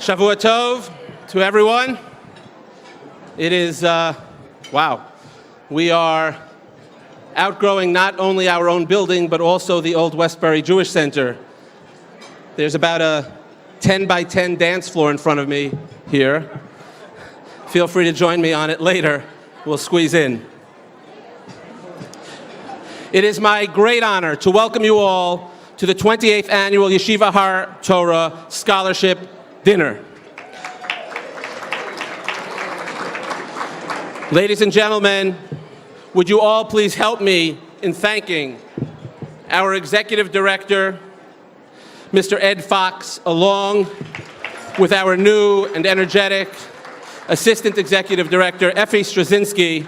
Shavua Tov to everyone. It is, wow. We are outgrowing not only our own building, but also the old Westbury Jewish Center. There's about a 10 by 10 dance floor in front of me here. Feel free to join me on it later. We'll squeeze in. It is my great honor to welcome you all to the 28th Annual Yeshiva Har Torah Scholarship Dinner. Ladies and gentlemen, would you all please help me in thanking our Executive Director, Mr. Ed Fox, along with our new and energetic Assistant Executive Director, Effie Straczynski,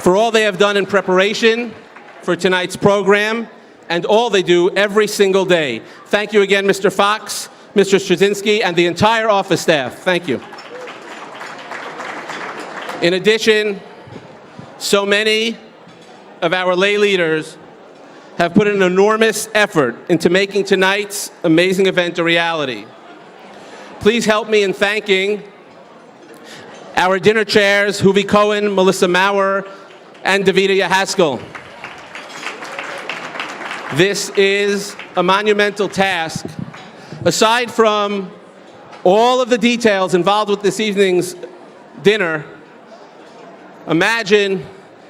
for all they have done in preparation for tonight's program and all they do every single day. Thank you again, Mr. Fox, Mr. Straczynski, and the entire office staff. Thank you. In addition, so many of our lay leaders have put an enormous effort into making tonight's amazing event a reality. Please help me in thanking our dinner chairs, Huvi Cohen, Melissa Maurer, and Davida Yahaskell. This is a monumental task. Aside from all of the details involved with this evening's dinner, imagine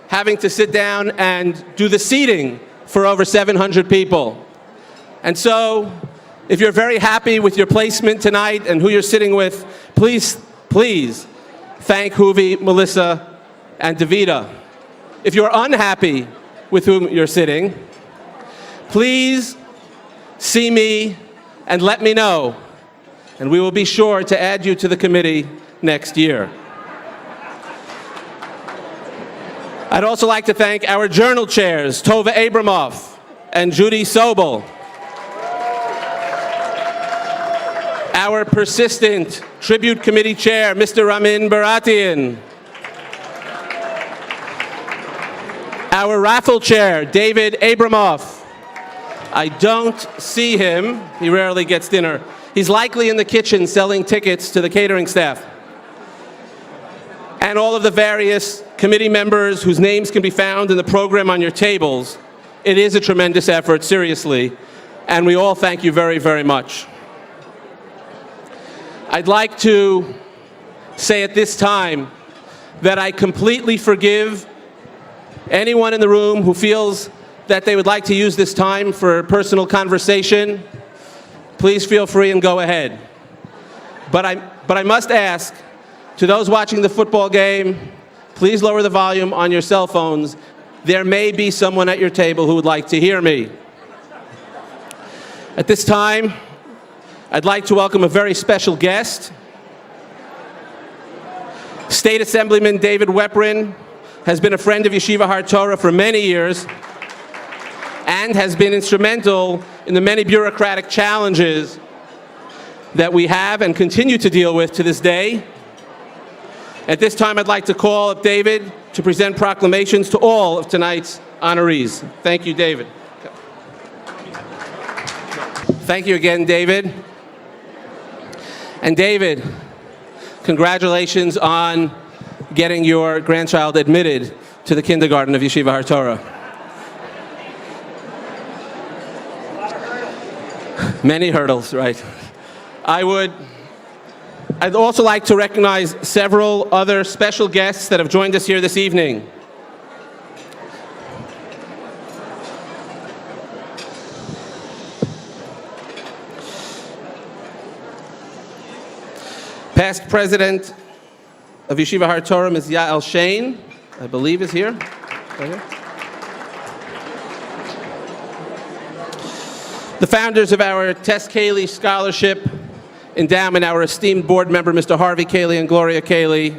having to sit down and do the seating for over 700 people. And so, if you're very happy with your placement tonight and who you're sitting with, please thank Huvi, Melissa, and Davida. If you're unhappy with whom you're sitting, please see me and let me know, and we will be sure to add you to the committee next year. I'd also like to thank our journal chairs, Tova Abramoff and Judy Sobel, our persistent tribute committee chair, Mr. Ramin Baratian, our raffle chair, David Abramoff. I don't see him. He rarely gets dinner. He's likely in the kitchen selling tickets to the catering staff. And all of the various committee members whose names can be found in the program on your tables. It is a tremendous effort, seriously, and we all thank you very, very much. I'd like to say at this time that I completely forgive anyone in the room who feels that they would like to use this time for personal conversation. Please feel free and go ahead. But I must ask, to those watching the football game, please lower the volume on your cell phones. There may be someone at your table who would like to hear me. At this time, I'd like to welcome a very special guest. State Assemblyman David Weprin has been a friend of Yeshiva Har Torah for many years and has been instrumental in the many bureaucratic challenges that we have and continue to deal with to this day. At this time, I'd like to call up David to present proclamations to all of tonight's honorees. Thank you, David. Thank you again, David. And David, congratulations on getting your grandchild admitted to the kindergarten of Yeshiva Har Torah. Many hurdles, right? I'd also like to recognize several other special guests that have joined us here this evening. Past President of Yeshiva Har Torah, Ms. Yael Shane, I believe is here. Right here. The founders of our Tess Cayley Scholarship Endowment, our esteemed board member, Mr. Harvey Cayley and Gloria Cayley.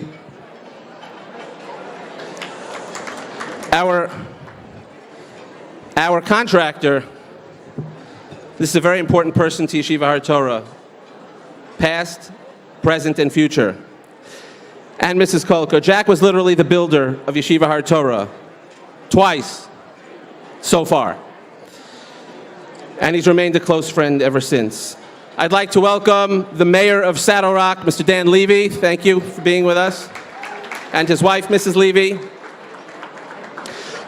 Our contractor, this is a very important person to Yeshiva Har Torah, past, present, and future. And Mrs. Kolko. Jack was literally the builder of Yeshiva Har Torah, twice so far. And he's remained a close friend ever since. I'd like to welcome the mayor of Saddle Rock, Mr. Dan Levy. Thank you for being with us. And his wife, Mrs. Levy.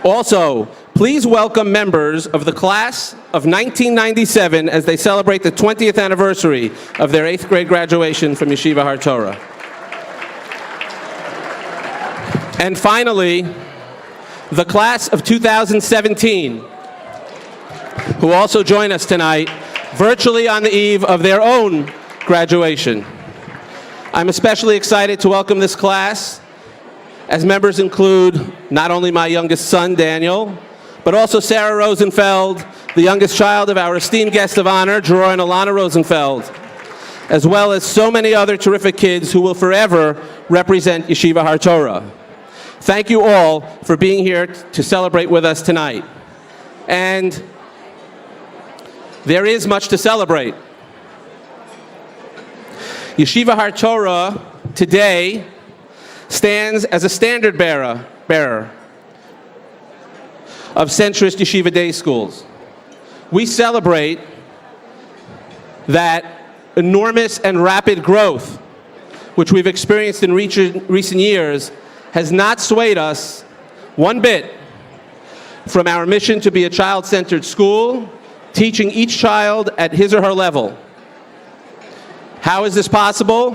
Also, please welcome members of the class of 1997 as they celebrate the 20th anniversary of their 8th grade graduation from Yeshiva Har Torah. And finally, the class of 2017, who also join us tonight, virtually on the eve of their own graduation. I'm especially excited to welcome this class, as members include not only my youngest son, Daniel, but also Sarah Rosenfeld, the youngest child of our esteemed guest of honor, Dror and Alana Rosenfeld, as well as so many other terrific kids who will forever represent Yeshiva Har Torah. Thank you all for being here to celebrate with us tonight. And there is much to celebrate. Yeshiva Har Torah today stands as a standard bearer of centrist yeshiva day schools. We celebrate that enormous and rapid growth, which we've experienced in recent years, has not swayed us one bit from our mission to be a child-centered school, teaching each child at his or her level. How is this possible?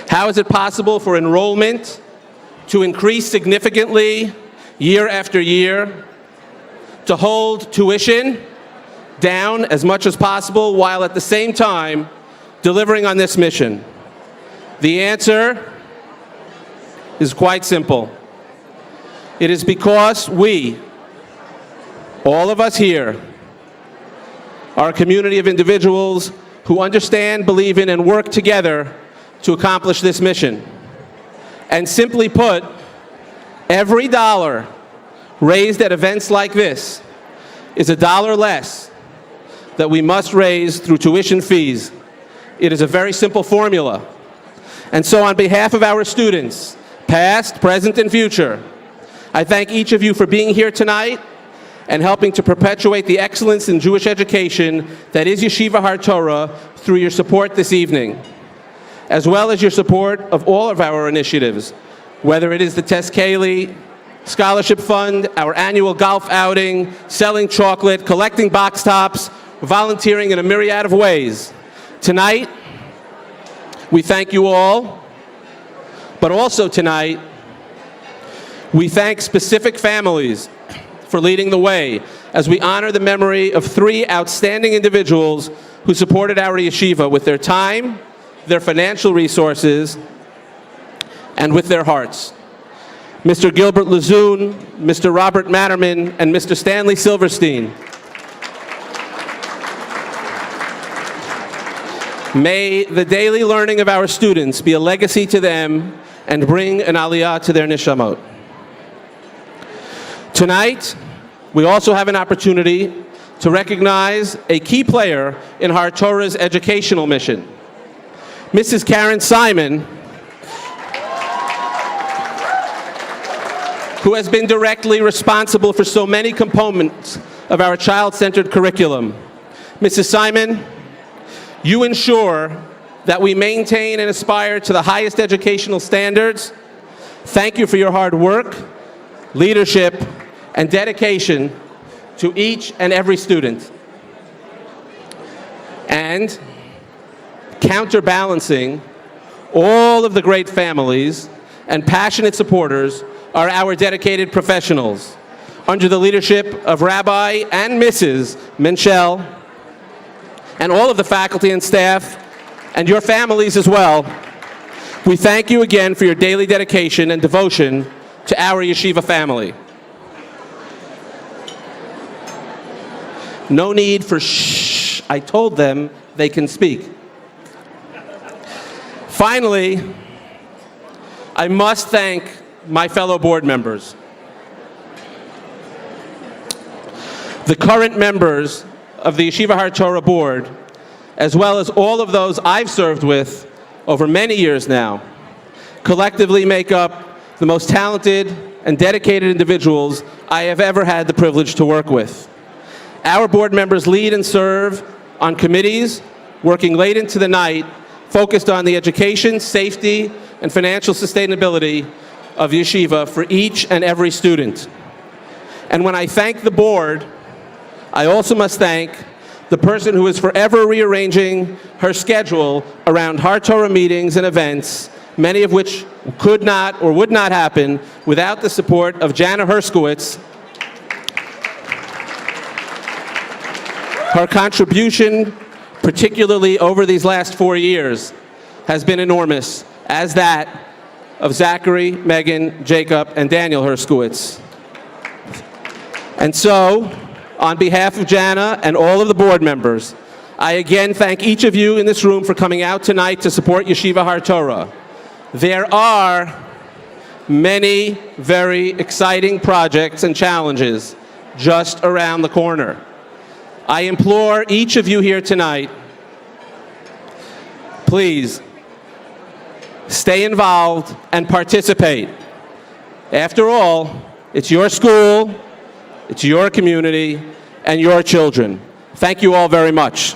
How is it possible for enrollment to increase significantly year after year, to hold tuition down as much as possible while at the same time delivering on this mission? The answer is quite simple. It is because we, all of us here, are a community of individuals who understand, believe in, and work together to accomplish this mission. And simply put, every dollar raised at events like this is a dollar less that we must raise through tuition fees. It is a very simple formula. And so on behalf of our students, past, present, and future, I thank each of you for being here tonight and helping to perpetuate the excellence in Jewish education that is Yeshiva Har Torah through your support this evening, as well as your support of all of our initiatives, whether it is the Tes Kayli Scholarship Fund, our annual golf outing, selling chocolate, collecting box tops, volunteering in a myriad of ways. Tonight, we thank you all, but also tonight, we thank specific families for leading the way as we honor the memory of 3 outstanding individuals who supported our yeshiva with their time, their financial resources, and with their hearts. Mr. Gilbert Lezoun, Mr. Robert Matterman, and Mr. Stanley Silverstein. May the daily learning of our students be a legacy to them and bring an aliyah to their neshamot. Tonight, we also have an opportunity to recognize a key player in Har Torah's educational mission. Mrs. Karen Simon, who has been directly responsible for so many components of our child-centered curriculum. Mrs. Simon, you ensure that we maintain and aspire to the highest educational standards. Thank you for your hard work, leadership, and dedication to each and every student. And counterbalancing all of the great families and passionate supporters are our dedicated professionals, under the leadership of Rabbi and Mrs. Minshel, and all of the faculty and staff, and your families as well. We thank you again for your daily dedication and devotion to our yeshiva family. No need for shh. I told them they can speak. Finally, I must thank my fellow board members. The current members of the Yeshiva Har Torah board, as well as all of those I've served with over many years now, collectively make up the most talented and dedicated individuals I have ever had the privilege to work with. Our board members lead and serve on committees, working late into the night, focused on the education, safety, and financial sustainability of yeshiva for each and every student. And when I thank the board, I also must thank the person who is forever rearranging her schedule around Har Torah meetings and events, many of which could not or would not happen without the support of Jana Herskowitz. Her contribution, particularly over these last 4 years, has been enormous, as that of Zachary, Megan, Jacob, and Daniel Herskowitz. And so, on behalf of Jana and all of the board members, I again thank each of you in this room for coming out tonight to support Yeshiva Har Torah. There are many very exciting projects and challenges just around the corner. I implore each of you here tonight, please stay involved and participate. After all, it's your school, it's your community, and your children. Thank you all very much.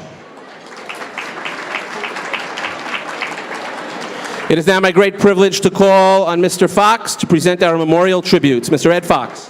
It is now my great privilege to call on Mr. Fox to present our memorial tributes. Mr. Ed Fox.